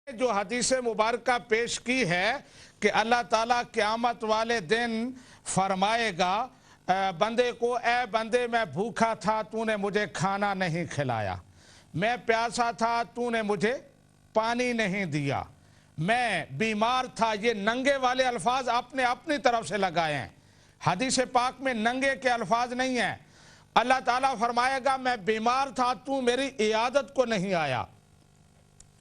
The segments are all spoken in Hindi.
जो हदीस मुबारक पेश की है कि अल्लाह ताला क़यामत वाले दिन फरमाएगा बंदे को, ए बंदे मैं भूखा था तूने मुझे खाना नहीं खिलाया, मैं प्यासा था तूने मुझे पानी नहीं दिया, मैं बीमार था। ये नंगे वाले अल्फाज आपने अपनी तरफ से लगाए हैं, हदीस पाक में नंगे के अल्फाज नहीं हैं। अल्लाह ताला फरमाएगा मैं बीमार था तू मेरी इयादत को नहीं आया।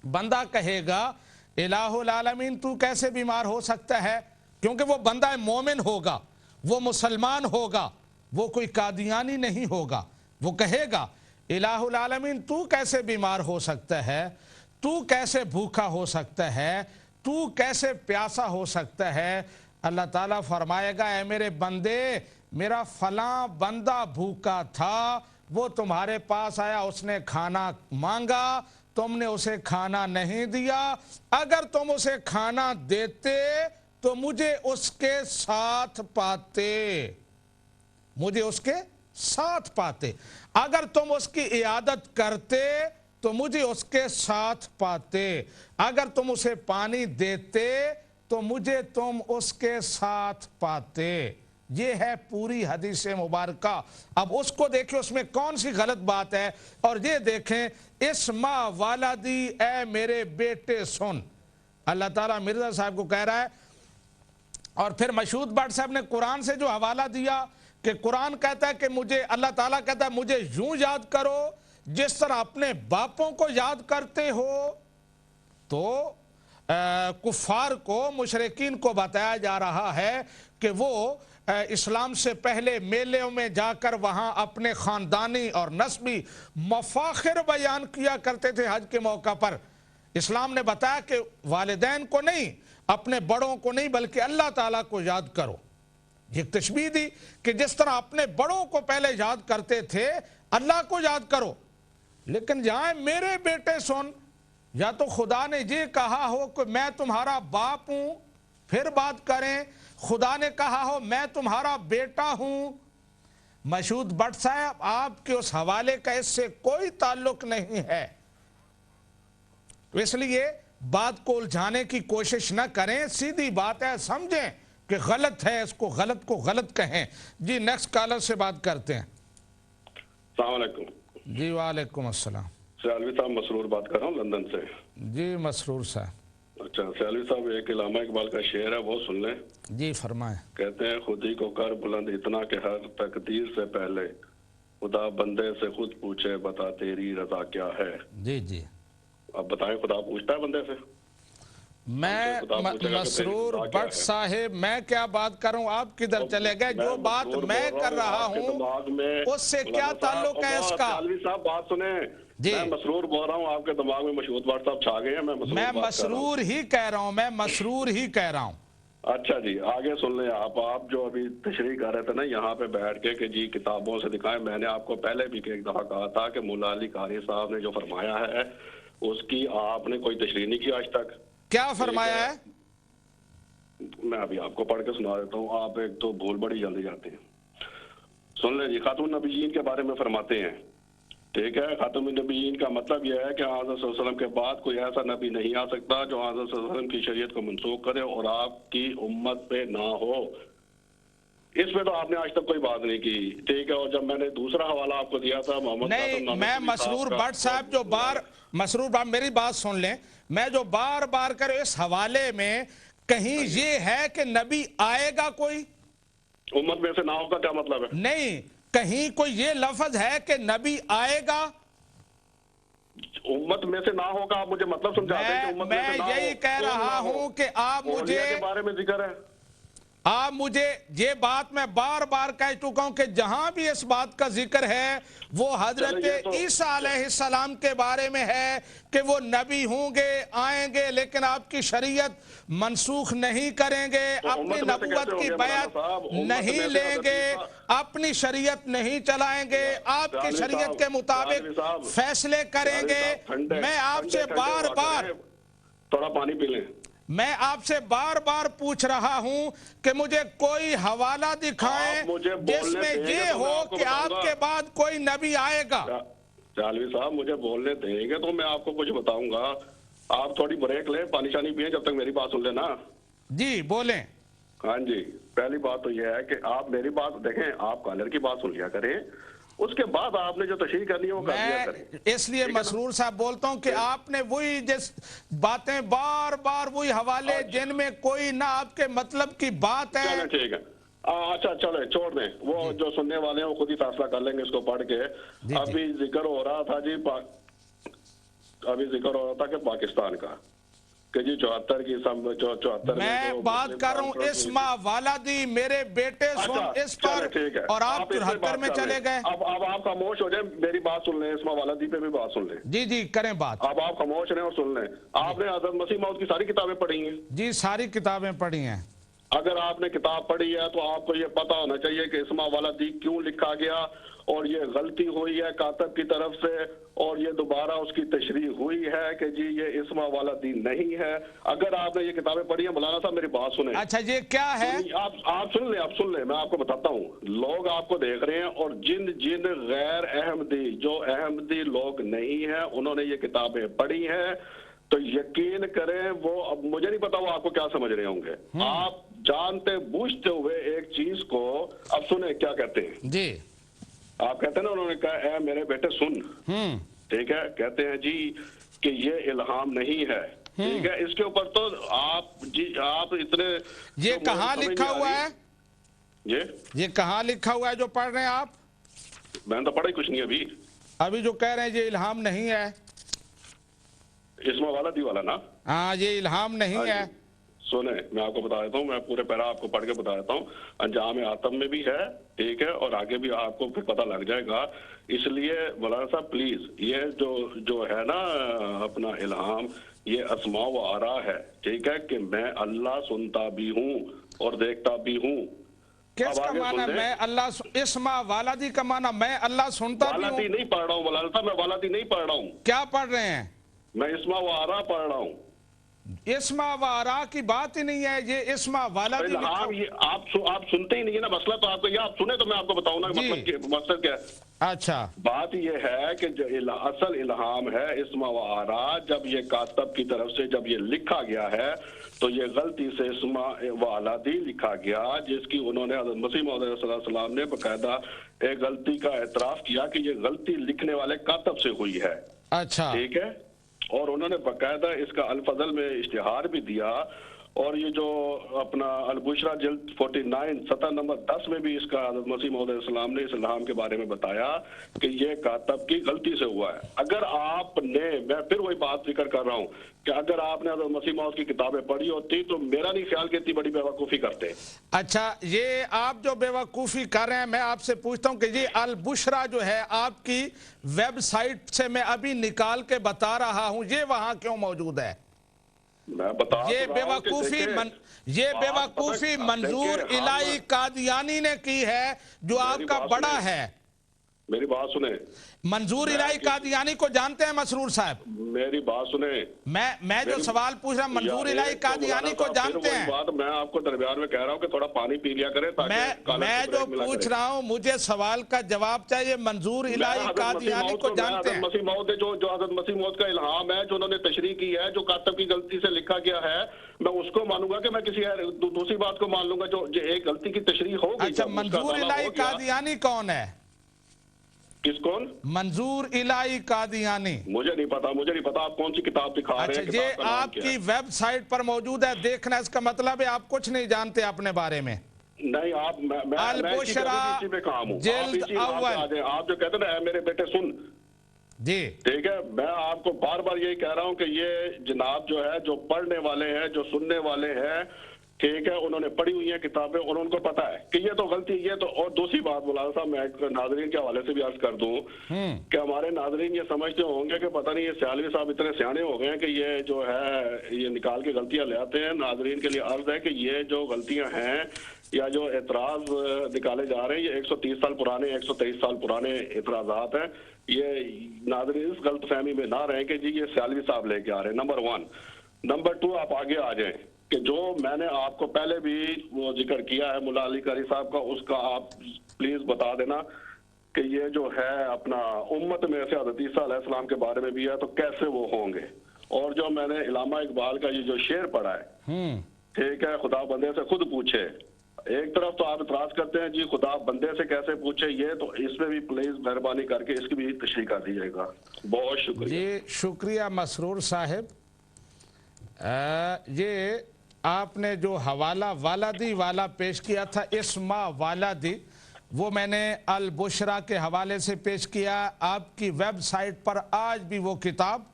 बंदा कहेगा इलाहुल आलमीन तू कैसे बीमार हो सकता है, क्योंकि वो बंदा मोमिन होगा, वो मुसलमान होगा, वो कोई कादियानी नहीं होगा। वो कहेगा इलाहुल आलमीन तू कैसे बीमार हो सकता है, तू कैसे भूखा हो सकता है, तू कैसे प्यासा हो सकता है। अल्लाह ताला फरमाएगा ए मेरे बंदे, मेरा फलां बंदा भूखा था, वो तुम्हारे पास आया, उसने खाना मांगा, तुमने उसे खाना नहीं दिया। अगर तुम उसे खाना देते तो मुझे उसके साथ पाते, मुझे उसके साथ पाते। अगर तुम उसकी इयादत करते तो मुझे उसके साथ पाते। अगर तुम उसे पानी देते तो मुझे तुम उसके साथ पाते। ये है पूरी हदीस मुबारक। अब उसको देखें उसमें कौन सी गलत बात है, और ये देखें इस्मा वालादी ए मेरे बेटे सुन। अल्लाह ताला मिर्जा साहब को कह रहा है, और फिर मशहूद भट्ट साहब ने कुरान से जो हवाला दिया कि कुरान कहता है कि मुझे, अल्लाह ताला कहता है मुझे यूं याद करो जिस तरह अपने बापों को याद करते हो। तो कुफार को, मुशरिकीन को बताया जा रहा है कि वो इस्लाम से पहले मेलों में जाकर वहाँ अपने ख़ानदानी और नस्बी मफाखिर बयान किया करते थे हज के मौका पर। इस्लाम ने बताया कि वालिदैन को नहीं, अपने बड़ों को नहीं, बल्कि अल्लाह ताला को याद करो। ये तशबीह दी कि जिस तरह अपने बड़ों को पहले याद करते थे, अल्लाह को याद करो। लेकिन जहाँ मेरे बेटे सुन, या तो खुदा ने ये कहा हो कि मैं तुम्हारा बाप हूं, फिर बात करें, खुदा ने कहा हो मैं तुम्हारा बेटा हूं। मशहूद भट्ट साहब आपके उस हवाले का इससे कोई ताल्लुक नहीं है, तो इसलिए बात को उलझाने की कोशिश न करें। सीधी बात है, समझें कि गलत है, इसको गलत को गलत कहें। जी नेक्स्ट कॉलर से बात करते हैं। अस्सलाम वालेकुम। जी वालेकुम अस्सलाम। सयालवी साहब मसरूर बात कर रहा हूँ लंदन से। जी मसरूर साहब। अच्छा सयालवी साहब, एक इलामा इकबाल का शेर है, वो सुन लें। जी फरमाएं। कहते हैं खुदी को कर बुलंद इतना कि हर तकदीर से पहले खुदा बंदे से खुद पूछे बता तेरी रजा क्या है। जी जी। अब बताएं, खुदा पूछता है बंदे से? मैं मसरूर भट्ट साहिब, मैं क्या बात कर रहा हूँ, आप किधर चले गए? जो बात मैं कर रहा हूँ उससे क्या ताल्लुक है इसका? साहब बात सुने जी, मैं मसरूर बोल रहा हूँ, आपके दिमाग में मशहूद भट्ट साहब छा गए हैं। मैं मसरूर ही कह रहा हूँ, मैं मसरूर ही कह रहा हूँ। अच्छा जी, आगे सुन लें आप जो अभी तशरीह कर रहे थे ना यहाँ पे बैठ के कि जी किताबों से दिखाएं। मैंने आपको पहले भी एक दफा कहा था कि मुल्ला अली कारी साहब ने जो फरमाया है उसकी आपने कोई तशरीह नहीं की आज तक। क्या फरमाया है? मैं अभी आपको पढ़ के सुना देता हूँ, आप एक तो भूल बड़ी जल्दी जाते हैं। सुन लें जी, खातून नबीयीन के बारे में फरमाते हैं, ठीक है। खातून नबीयीन का मतलब यह है कि हज़रत सल्लल्लाहु अलैहि वसल्लम के बाद कोई ऐसा नबी नहीं आ सकता जो हज़रत सल्लल्लाहु अलैहि वसल्लम की शरीयत को मनसूख करे और आपकी उम्मत पे ना हो। इसमें तो आपने आज तक कोई बात नहीं की, ठीक है। और जब मैंने दूसरा हवाला आपको दिया था मोहम्मद नहीं, मैं मसरूर भट्ट साहब जो मसरूर भट्ट मेरी बात सुन लें, मैं जो बार बार कर इस हवाले में कहीं ये है कि नबी आएगा कोई उम्मत में से ना होगा, क्या मतलब है? नहीं, कहीं कोई ये लफ्ज है कि नबी आएगा उम्मत में से ना होगा? आप मुझे मतलब समझाते हैं कि मैं यही कह रहा हूं कि आप मुझे के बारे में जिक्र है, आप मुझे ये बात मैं बार बार कह चुका हूं कि जहां भी इस बात का जिक्र है वो हजरत ईसा अलैहिस्सलाम के बारे में है कि वो नबी होंगे, आएंगे, लेकिन आपकी शरीयत मनसूख नहीं करेंगे, अपनी नबूवत की बैत नहीं लेंगे, अपनी शरीयत नहीं चलाएंगे, आपकी शरीयत के मुताबिक फैसले करेंगे। मैं आपसे बार बार, थोड़ा पानी पी लें, मैं आपसे बार बार पूछ रहा हूं कि मुझे कोई हवाला दिखाएं जिसमें ये हो कि आपके बाद कोई नबी आएगा। चालवी साहब मुझे बोलने देंगे तो मैं आपको कुछ बताऊंगा। आप थोड़ी ब्रेक लें, पानी शानी पिए, जब तक मेरी बात सुन लेना। जी बोलें। हाँ जी, पहली बात तो यह है कि आप मेरी बात देखें, आप कॉलर की बात सुन लिया करें, उसके बाद आपने जो तशरीह करनी है वो कर दिया करें। मैं इसलिए मसरूर साहब बोलता हूं कि आपने वही जिस बातें बार बार वही हवाले जिनमें कोई ना आपके मतलब की बात है। चलो ठीक है, अच्छा चले छोड़ दें, वो जो सुनने वाले हैं वो खुद ही फैसला कर लेंगे इसको पढ़ के। अभी जिक्र हो रहा था जी, अभी जिक्र हो रहा था कि पाकिस्तान का कि जी 74 की 74 मैं बात कर रहा हूँ इस्मा वालादी, मेरे बेटे सुन इस पर, और आप 74 में चले गए। अब आप खामोश हो जाए, मेरी बात सुन लें, इस्मा वालादी पे भी बात सुन लें। जी जी करें बात। अब आप खामोश रहें और सुन लें। आपने हज़रत मसीह मौद की सारी किताबें पढ़ी हैं? जी सारी किताबें पढ़ी हैं। अगर आपने किताब पढ़ी है तो आपको ये पता होना चाहिए कि इस्मा वालादी क्यों लिखा गया, और ये गलती हुई है कातब की तरफ से, और ये दोबारा उसकी तशरीह हुई है कि जी ये इस्मा वालादी नहीं है। अगर आपने ये किताबें पढ़ी है, मौलाना साहब मेरी बात सुने। अच्छा ये क्या है? आप सुन ले, मैं आपको बताता हूँ। लोग आपको देख रहे हैं, और जिन जिन गैर अहमदी, जो अहमदी लोग नहीं है, उन्होंने ये किताबें पढ़ी हैं, तो यकीन करें वो, अब मुझे नहीं पता वो आपको क्या समझ रहे होंगे, आप जानते बूझते हुए एक चीज को। अब सुने क्या कहते हैं जी। आप कहते हैं ना, उन्होंने कहा ए मेरे बेटे सुन, ठीक है, कहते हैं जी कि ये इल्हाम नहीं है, ठीक है। इसके ऊपर तो आप इतने, ये कहाँ लिखा हुआ है? ये कहाँ लिखा हुआ है जो पढ़ रहे हैं आप? मैंने तो पढ़ा ही कुछ नहीं अभी जो कह रहे हैं ये इल्हाम नहीं है, इस्मा वालादी वाला ना। हाँ ये इल्हाम नहीं है। सुने मैं आपको बता देता हूँ, मैं पूरे पैरा आपको पढ़ के बता देता हूँ। अंजाम आतम में भी है, ठीक है, और आगे भी आपको फिर पता लग जाएगा। इसलिए मौलाना साहब प्लीज, ये जो है ना अपना इल्हाम, ये अस्मा व आरा है, ठीक है, कि मैं अल्लाह सुनता भी हूँ और देखता भी हूँ। किसका माना मैं अल्लाह? इस्मा वालादी का माना मैं अल्लाह सुनता भी हूँ? वालादी नहीं पढ़ रहा हूँ मौलाना साहब, मैं वालादी नहीं पढ़ रहा हूँ। क्या पढ़ रहे हैं? मैं इस्मा व आरा पढ़ रहा हूँ। इस्मा वारा की बात ही नहीं है, ये इस्मा वालादी। हाँ, ये आप सुनते ही नहीं है ना, मसला तो आपको, ये आप सुने तो मैं आपको बताऊं ना मकसद क्या है। अच्छा बात ये है कि जो असल इल्हाम है इस्मा व आरा, जब ये कातब की तरफ से जब ये लिखा गया है, तो ये गलती से इस्मा व आलादी लिखा गया, जिसकी उन्होंने हज़रत मसीह मौद सल्लल्लाहु अलैहि वसल्लम ने बकायदा एक गलती का एतराफ किया कि ये गलती लिखने वाले कातब से हुई है। अच्छा ठीक है, और उन्होंने बकायदा इसका अल-फज़ल में इश्तिहार भी दिया, और ये जो अपना अल-बुशरा जिल्द 49 सतह नंबर 10 में भी इसका हज़रत मसीह मौद सलाम ने इस इल्हाम के बारे में बताया कि ये कातब की गलती से हुआ है। अगर आपने, मैं फिर वही बात जिक्र कर रहा हूँ कि अगर आपने हज़रत मसीह मौद की किताबें पढ़ी होती तो मेरा नहीं ख्याल कि इतनी बड़ी बेवकूफ़ी करते। अच्छा, ये आप जो बेवकूफ़ी कर रहे हैं, मैं आपसे पूछता हूँ कि ये अल-बुशरा जो है आपकी वेबसाइट से मैं अभी निकाल के बता रहा हूँ, ये वहाँ क्यों मौजूद है? मैं बता ये बेवकूफ़ी मंजूर इलाही कादियानी ने की है, जो आपका बड़ा है। मेरी बात सुने, मंजूर इलाही कादियानी को जानते हैं मसरूर साहब? मेरी बात सुने, मैं जो सवाल पूछ रहा हूं, मंजूर इलाही कादियानी को जानते हैं? बात मैं आपको दरमियान में कह रहा हूं कि थोड़ा पानी पी लिया करें, ताकि मैं जो पूछ रहा हूं, मुझे सवाल का जवाब चाहिए। मंजूर इलाही कादियानी को जानते हैं? मसीह मौद जो हज़रत मसीह मौद का इल्हाम है, जो उन्होंने तशरीह की है, जो कातब की गलती से लिखा गया है, मैं उसको मानूंगा कि मैं किसी दूसरी बात को मान लूंगा जो एक गलती की तशरीह होगी। अच्छा, मंजूर इलाही कादियानी कौन है? कौन? मंजूर इलाही कादियानी। मुझे नहीं पता आप कौन सी किताब दिखा रहे हैं। अच्छा, ये आपकी वेबसाइट पर मौजूद है, देखना। इसका मतलब है आप कुछ नहीं जानते अपने बारे में। नहीं, आप अल-बुशरा जिल्द अव्वल, आप जो कहते हैं ना मेरे बेटे सुन जी, ठीक है, मैं आपको बार बार यही कह रहा हूं कि ये जनाब जो है, जो पढ़ने वाले हैं, जो सुनने वाले हैं, ठीक है, उन्होंने पढ़ी हुई है किताबें और उनको पता है कि ये तो गलती, ये तो। और दूसरी बात मौलाना साहब, मैं नाजरीन के हवाले से भी अर्ज कर दूं कि हमारे नाजरीन ये समझते होंगे कि पता नहीं ये सियालवी साहब इतने सियाने हो गए हैं कि ये जो है ये निकाल के गलतियां ले आते हैं। नाजरीन के लिए अर्ज है कि ये जो गलतियां हैं या जो एतराज निकाले जा रहे हैं, ये 130 साल पुराने, 123 साल पुराने एतराजात हैं। ये नाजरीन इस गलत फहमी में ना रहे कि जी ये सियालवी साहब लेके आ रहे हैं, नंबर 1। नंबर 2, आप आगे आ जाए कि जो मैंने आपको पहले भी वो जिक्र किया है मुल्ला अली कारी साहब का, उसका आप प्लीज बता देना कि ये जो है अपना उम्मत में से हज़रत ईसा अलैहिस्सलाम के बारे में भी है, तो कैसे वो होंगे, और जो मैंने इलामा इकबाल का ये जो शेर पढ़ा है, ठीक है, खुदा बंदे से खुद पूछे। एक तरफ तो आप इतराज करते हैं जी खुदा बंदे से कैसे पूछे, ये तो इसमें भी प्लीज मेहरबानी करके इसकी भी तशरीह कर दीजिएगा। बहुत शुक्रिया जी। शुक्रिया मसरूर साहिब। ये आपने जो हवाला वालादी वाला पेश किया था, इस्मा वालादी, वो मैंने अल बुशरा के हवाले से पेश किया। आपकी वेबसाइट पर आज भी वो किताब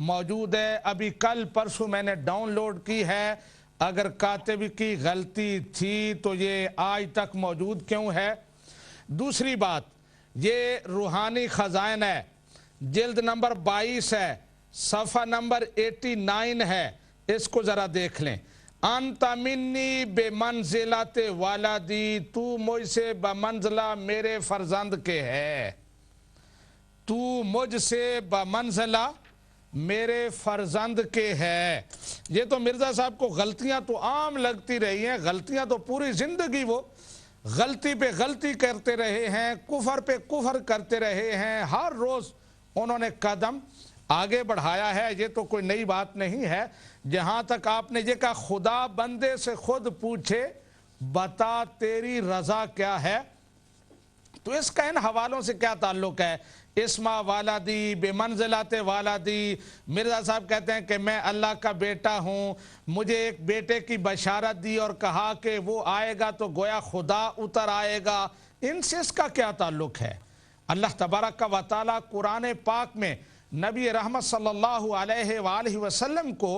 मौजूद है। अभी कल परसों मैंने डाउनलोड की है। अगर कातिब की गलती थी तो ये आज तक मौजूद क्यों है? दूसरी बात, ये रूहानी खजाइन है, जिल्द नंबर 22 है, सफ़ा नंबर 89 है। इसको ज़रा देख लें। अंता मिन्नी बेमंजिलत वालादी, तू मुझसे बमंजिला मेरे फर्जंद के है। तू मुझसे बमंजिला मेरे फर्जंद के है। ये तो मिर्ज़ा साहब को गलतियां तो आम लगती रही हैं, गलतियां तो पूरी ज़िंदगी वो गलती पे गलती करते रहे हैं, कुफर पे कुफर करते रहे हैं। हर रोज़ उन्होंने कदम आगे बढ़ाया है। ये तो कोई नई बात नहीं है। जहाँ तक आपने ये कहा खुदा बंदे से खुद पूछे बता तेरी रज़ा क्या है, तो इसका इन हवालों से क्या ताल्लुक़ है? इस्मा वालादी बेमंजिलत वालादी, मिर्ज़ा साहब कहते हैं कि मैं अल्लाह का बेटा हूँ, मुझे एक बेटे की बशारत दी और कहा कि वो आएगा तो गोया खुदा उतर आएगा। इनसे इसका क्या ताल्लुक़ है? अल्लाह तबारक व तआला कुरान पाक में नबी रहमत सल्लल्लाहु अलैहि वसल्लम को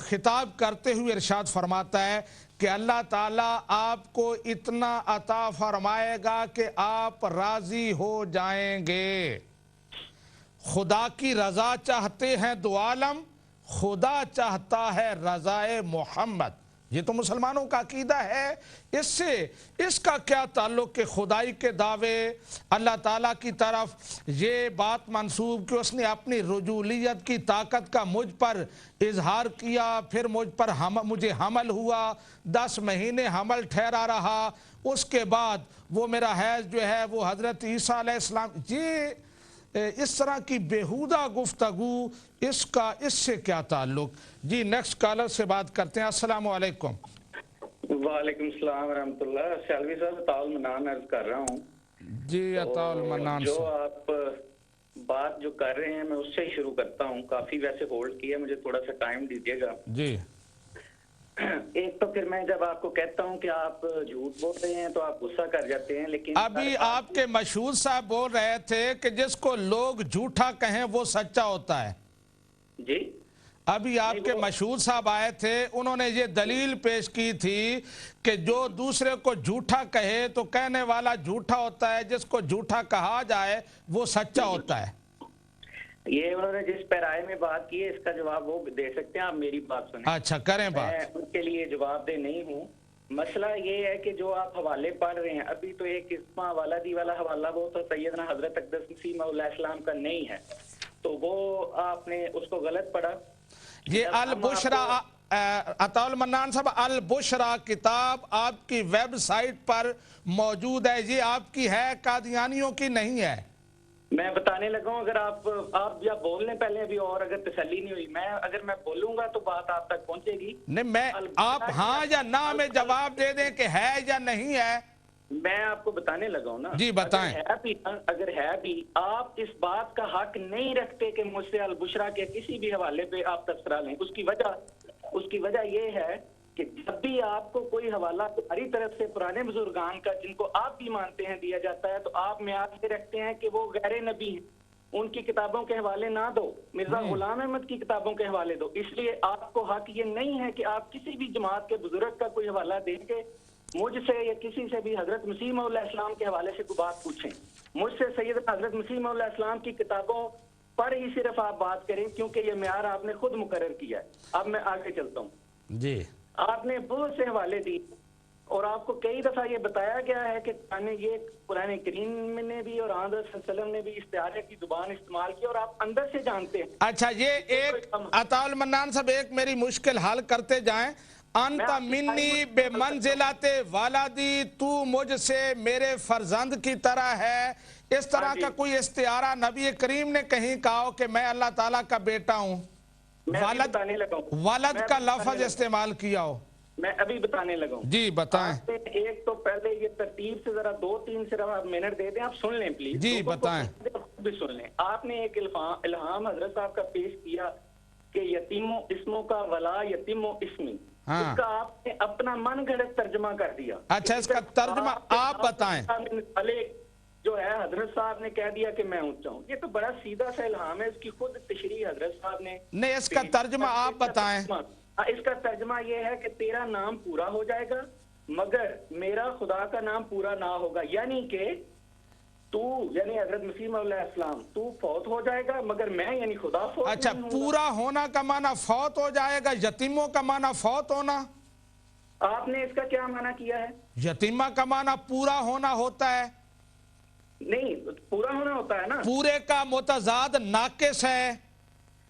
खिताब करते हुए इरशाद फरमाता है कि अल्लाह ताला आपको इतना अता फरमाएगा कि आप राज़ी हो जाएंगे। खुदा की रज़ा चाहते हैं दो आलम, खुदा चाहता है रज़ाए मोहम्मद। ये तो मुसलमानों का अकीदा है। इससे इसका क्या ताल्लुक़ कि खुदाई के दावे अल्लाह ताला की तरफ ये बात मंसूब कि उसने अपनी रजूलियत की ताकत का मुझ पर इजहार किया, फिर मुझ पर मुझे हमल हुआ, 10 महीने हमल ठहरा रहा, उसके बाद वो मेरा हैज़ जो है वो हज़रत ईसा अलैहिस्सलाम, ये इस तरह की बेहुदा गुफ्तगू, इसका इससे क्या ताल्लुक? जी नेक्स्ट कॉलर से बात करते हैं। अस्सलाम वालेकुम। वालेकुम सलाम रहमतुल्लाह। शालवी साहब अताउल मन्नान अर्ज कर रहा हूँ। जी अताउल मन्नान जो आप बात जो कर रहे हैं मैं उससे ही शुरू करता हूँ। काफी वैसे होल्ड किया, मुझे थोड़ा सा टाइम दीजिएगा। जी। एक तो फिर मैं जब आपको कहता हूं कि आप झूठ बोल रहे हैं तो आप गुस्सा कर जाते हैं, लेकिन अभी आपके मशहूर साहब बोल रहे थे कि जिसको लोग झूठा कहें वो सच्चा होता है। जी अभी आपके मशहूर साहब आए थे, उन्होंने ये दलील पेश की थी कि जो दूसरे को झूठा कहे तो कहने वाला झूठा होता है, जिसको झूठा कहा जाए वो सच्चा होता है। ये उन्होंने जिस पैराए में बात की है इसका जवाब वो दे सकते हैं। आप मेरी बात सुने। अच्छा करें बात। मैं उनके लिए जवाब दे नहीं हूँ। मसला ये है कि जो आप हवाले पढ़ रहे हैं अभी, तो एक इस्मा वालादी वाला हवाला वो तो सैयदना हजरत अक़दस मसीह मौला इस्लाम का नहीं है, तो वो आपने उसको गलत पढ़ा। ये अल बुशरा, अताउल मन्नान साहब, अल बुशरा किताब आपकी वेबसाइट पर मौजूद है। ये आपकी है, कादियानियों की नहीं है। मैं बताने लगा हूँ। अगर आप या बोल लें पहले अभी, और अगर तसल्ली नहीं हुई, अगर मैं बोलूंगा तो बात आप तक पहुंचेगी। नहीं, मैं आप हाँ या ना में जवाब दे दें कि है या नहीं है। मैं आपको बताने लगा हूँ ना। जी बताएं। अगर है भी आप इस बात का हक नहीं रखते कि मुझसे अल बुशरा के किसी भी हवाले पे आप तबसरा लें। उसकी वजह ये है कि जब भी आपको कोई हवाला हमारी तरफ से पुराने बुजुर्गान का, जिनको आप भी मानते हैं, दिया जाता है, तो आप म्याद ये रखते हैं कि वो गैर नबी हैं, उनकी किताबों के हवाले ना दो, मिर्जा गुलाम अहमद की किताबों के हवाले दो। इसलिए आपको हक ये नहीं है कि आप किसी भी जमात के बुजुर्ग का कोई हवाला दे के मुझसे या किसी से भी हजरत मसीह मौला इस्लाम के हवाले से कोई बात पूछें। मुझसे सैयदना हजरत मसीह मौला इस्लाम की किताबों पर ही सिर्फ आप बात करें, क्योंकि ये म्यार आपने खुद मुकर्रर किया है। अब मैं आगे चलता हूँ। जी आपने बहुत से हवाले दिए और आपको कई दफा ये बताया गया है कि कुरान करीम ने भी और आंदर ने भी इस्तिआरे की जुबान इस्तेमाल की, और आप अंदर से जानते हैं। अच्छा, ये एक अताउल मन्नान साहब एक मेरी मुश्किल हल करते जाएं। अंता मिन्नी बेमंजिलते वालादी, तू मुझसे मेरे फर्जंद की तरह है। इस तरह का कोई इस्तिआरा नबी करीम ने कहीं कहा हो कि मैं अल्लाह ताला का बेटा हूं? मैं अभी बताने लगा हूँ। वालद का लफ्ज इस्तेमाल किया हो। मैं अभी बताने लगा हूँ। जी बताएं। एक तो पहले ये तरतीब से जरा 2-3 सिर्फ आप मिनट दे दें, आप सुन लें प्लीज। जी बताएं। भी सुन लें। आपने एक इल्हाम हजरत साहब का पेश किया कि यतीमो इसमों का वला यतीमो इसमी, हाँ। इसका आपने अपना मन घड़त तर्जमा कर दिया। अच्छा, इसका तर्जमा आप बताएं। जो है हजरत साहब ने कह दिया कि मैं ऊंचा हूँ, ये तो बड़ा सीधा सा इल्हाम है, इसकी खुद तशरीह हजरत साहब ने नहीं, इसका तर्जमा आप बताएं। इसका तर्जमा ये है कि तेरा नाम पूरा हो जाएगा मगर मेरा खुदा का नाम पूरा ना होगा, यानी कि तू यानी हजरत मसीह मौला इस्लाम तू फौत हो जाएगा मगर मैं यानी खुदा फौत अच्छा, नहीं पूरा होना का माना फौत हो जाएगा, यतीमों का माना फौत होना। आपने इसका क्या माना किया है? यतीमा का माना पूरा होना होता है। नहीं, पूरा होना होता है ना। पूरे का मुतजाद नाकिस है।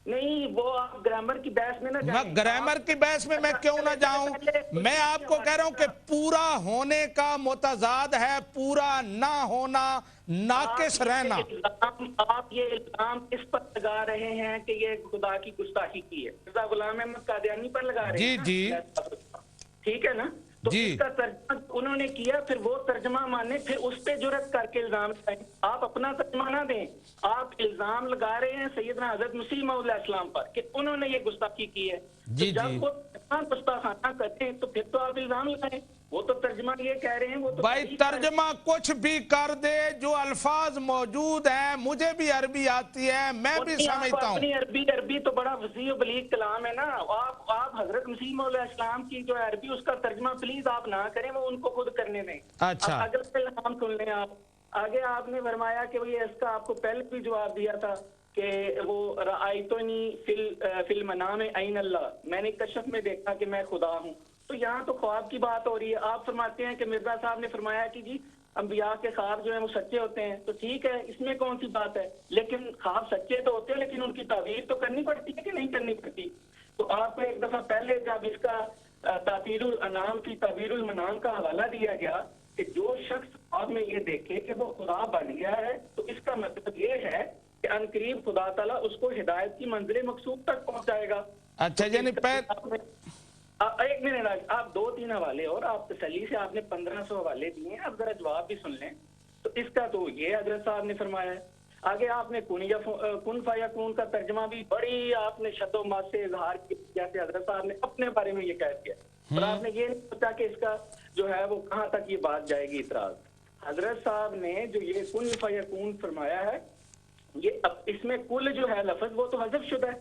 नहीं, वो आप ग्रामर की बहस में ना जाएं। ग्रामर की बहस में मैं क्यों ना जाऊं? मैं आपको कह रहा हूं कि पूरा होने का मुतजाद है पूरा ना होना, नाकिस रहना। आप ये इल्जाम किस पर लगा रहे हैं कि ये खुदा की गुस्ताखी की है? मिर्जा गुलाम अहमद कादियानी पर लगा रहे हैं? जी जी ठीक है ना। तो जी। इसका तर्जमा उन्होंने किया, फिर वो तर्जमा माने, फिर उस पे जुर्रत करके इल्जाम लगाएं। आप अपना तर्जमा ना दें, आप इल्जाम लगा रहे हैं सैयदना हजरत मसीह मौला इस्लाम पर कि उन्होंने ये गुस्ताखी की है। जी, तो जब जी। वो गुस्ताखाना करते हैं तो फिर तो आप इल्जाम लगाएं। वो तो तर्जमा ये कह रहे हैं, वो तो भाई तर्जमा कुछ भी कर दे, जो अल्फाज मौजूद हैं, मुझे भी अरबी आती है, मैं भी समझता हूँ। अरबी तो बड़ा वसी और बलीग कलाम है ना। आप हजरत मसीह मौला इस्लाम की जो अरबी उसका तर्जमा प्लीज आप ना करें, वो उनको खुद करने दें। अच्छा, अगला नाम सुन लें आप। आगे आपने फरमाया कि ये इसका आपको पहले भी जवाब दिया था कि वो रायतोनी फिल मनाम ऐन अल्लाह, मैंने कशफ में देखा कि मैं खुदा हूँ। तो यहाँ तो ख्वाब की बात हो रही है। आप फरमाते हैं कि मिर्जा साहब ने फरमाया कि जी अंबिया के ख्वाब जो है वो सच्चे होते हैं, तो ठीक है, इसमें कौन सी बात है। लेकिन ख्वाब सच्चे तो होते हैं, लेकिन उनकी ताबीर तो करनी पड़ती है कि नहीं करनी पड़ती। तो आपको एक दफा पहले जब इसका ताबीरुल अनाम की ताबीरुल मनाम का हवाला दिया गया कि जो शख्स ख्वाब में ये देखे कि वो खुदा बन गया है, तो इसका मतलब ये है कि अनकरीब खुदा ताला उसको हिदायत की मंजिल मकसूद तक पहुंचाएगा। अच्छा, यानी एक मिनट, आप 2-3 हवाले और आप तसल्ली से आपने 1500 हवाले दिए हैं, आप जरा जवाब भी सुन लें। तो इसका तो ये हजरत साहब ने फरमाया है। आगे आपने कुन फायकून का तर्जमा भी बड़ी आपने शब्दों मात से इजहार किया, जैसे हजरत साहब ने अपने बारे में ये कह दिया, और आपने ये नहीं सोचा कि इसका जो है वो कहाँ तक ये बात जाएगी इतराज। हजरत साहब ने जो ये कुन फायकून फरमाया है, ये अब इसमें कुल जो है लफ्ज वो तो हज़फ शुदा है।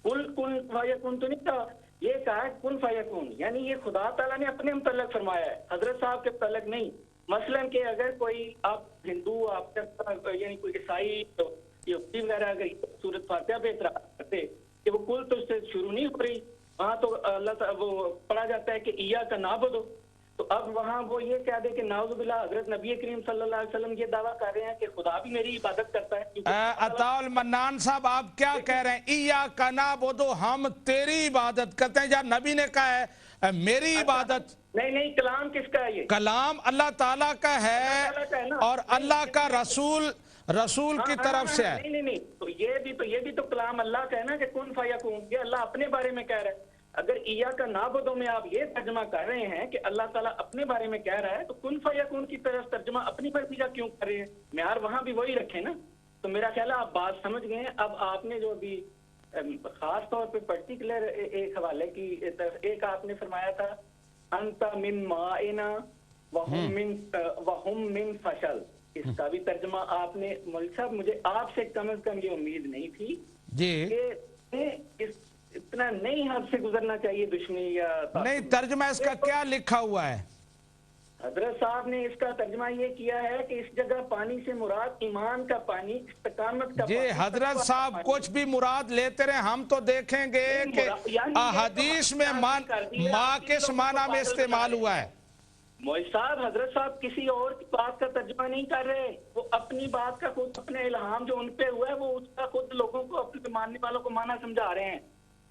कुन फायकून तो नहीं था, ये कहा है कुन फायकून, यानी ये खुदा ताला ने अपने मुतल्लक फरमाया है, हजरत साहब के मुतल्लक नहीं। मसलन कि अगर कोई आप हिंदू आप यानी कोई ईसाई यहूदी वगैरह अगर सूरत फातिहा पे इतराज करते कि वो कुल तो उससे शुरू नहीं हो रही, वहाँ तो अल्लाह वो पढ़ा जाता है कि इया का नाबुदो, तो अब वहाँ वो ये कह दे कि नाउज़ुबिल्लाह हजरत नबी करीम सल्लल्लाहु अलैहि वसल्लम ये दावा कर रहे हैं कि खुदा भी मेरी इबादत करता है। अताउल मन्नान साहब, आप क्या कह रहे हैं? इया का नाबुदो, हम तेरी इबादत करते हैं, या नबी ने कहा है मेरी इबादत? नहीं, कलाम किसका है? ये कलाम अल्लाह ताला का है और अल्लाह का रसूल की तरफ से है। नहीं, तो ये भी तो कलाम अल्लाह का है ना कि कुन फयकून, ये अल्लाह अपने बारे में कह रहा है। अगर इया का नाबुदो में आप ये तर्जमा कर रहे हैं कि अल्लाह ताला अपने बारे में कह रहा है, तो कुन फयकून की तरफ तर्जमा अपनी मर्जी क्यों कर रहे हैं? म्यार वहां भी वही रखे ना। तो मेरा ख्याल है आप बात समझ गए हैं। अब आपने जो अभी खास तौर पे पर्टिकुलर एक हवाले की एक आपने फरमाया था अंता मिन माइना वहुम मिन फशल, इसका भी तर्जमा आपने मौलवी साहब, मुझे आपसे कम से कम ये उम्मीद नहीं थी जी कि इतना नहीं हद से गुजरना चाहिए दुश्मनी या नहीं। तर्जमा इसका क्या लिखा हुआ है? हजरत साहब ने इसका तर्जमा ये किया है कि इस जगह पानी से मुराद ईमान का पानी, इस्तकामत का जी हजरत साहब कुछ भी मुराद लेते रहे, हम तो देखेंगे कि हदीस में माँ किस माना में इस्तेमाल हुआ है। मौलवी साहब, हजरत साहब किसी और की बात का तर्जमा नहीं कर रहे, वो अपनी बात का खुद अपने इल्हाम जो उन पे हुआ है वो उसका खुद लोगों को, अपने मानने वालों को माना समझा रहे हैं।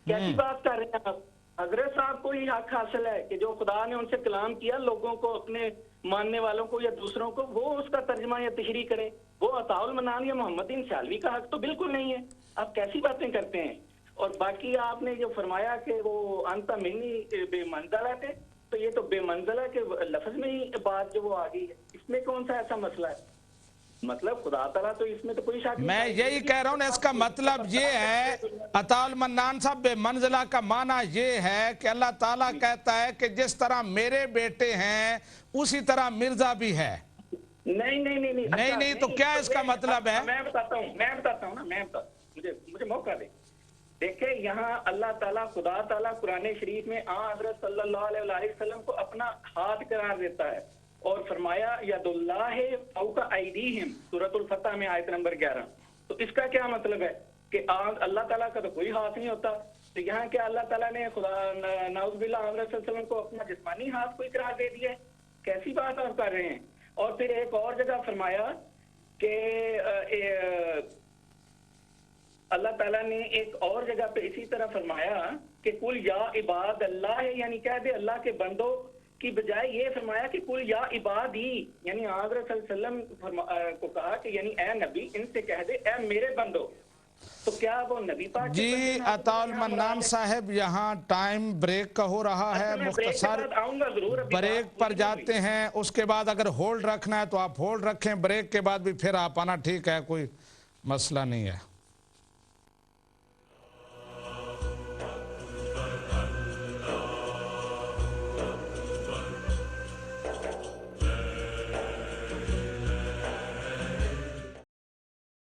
कैसी बात कर रहे हैं आप? हजरत साहब को ही हक हासिल है कि जो खुदा ने उनसे कलाम किया लोगों को, अपने मानने वालों को या दूसरों को, वो उसका तर्जमा या तशरीह करें। वो अताउल मनान या मोहम्मदीन सालवी का हक तो बिल्कुल नहीं है। आप कैसी बातें करते हैं? और बाकी आपने जो फरमाया कि वो अंत मिनी बेमंज़ला थे, तो ये तो बेमंज़ला के लफ्ज में ही बात जो वो आ गई है, इसमें कौन सा ऐसा मसला है? मतलब खुदा ताला तो इसमें तो कोई शक नहीं। मैं यही कह रहा हूँ ना, इसका मतलब ये है अताउल मन्नान साहब, बेमंज़ला का माना ये है कि अल्लाह ताला कहता है कि जिस तरह मेरे बेटे हैं उसी तरह मिर्जा भी है। नहीं नहीं नहीं नहीं, नहीं नहीं, तो क्या इसका मतलब है? मैं बताता हूँ ना, मुझे मौका दे। देखे यहाँ अल्लाह ताला खुदा ताला कुरान शरीफ में हज़रत सल्लल्लाहु अलैहि वसल्लम को अपना हाथ करार देता है और फरमाया यदुल्लाह फौका ऐदीहिम, सूरतुल फतह में आयत नंबर 11। तो इसका क्या मतलब है कि अल्लाह ताला का तो कोई हाथ नहीं होता। तो यहाँ क्या अल्लाह ताला ने खुदा नाउज़ुबिल्लाह हज़रत सल्लल्लाहु अलैहि वसल्लम को अपना जिस्मानी हाथ कोई करार दे दिया है? कैसी बात आप कर रहे हैं? और फिर एक और जगह फरमाया कि अल्लाह ताला ने एक और जगह पे इसी तरह फरमाया कि कुल या इबाद अल्लाह है, यानी कह दे अल्लाह के बंदों की बजाय ये फरमाया कि कुल या इबादी, यानी हज़रत सल्लल्लाहु अलैहि वसल्लम को कहा कि यानी ए नबी इनसे कह दे ए मेरे बंदो। तो क्या वो नबी पाक जी अताउल मन्नान साहब, यहाँ टाइम ब्रेक का हो रहा है, मुख्तसर ब्रेक पर जाते हैं। उसके बाद अगर होल्ड रखना है तो आप होल्ड रखें, ब्रेक के बाद भी फिर आप आना, ठीक है, कोई मसला नहीं है।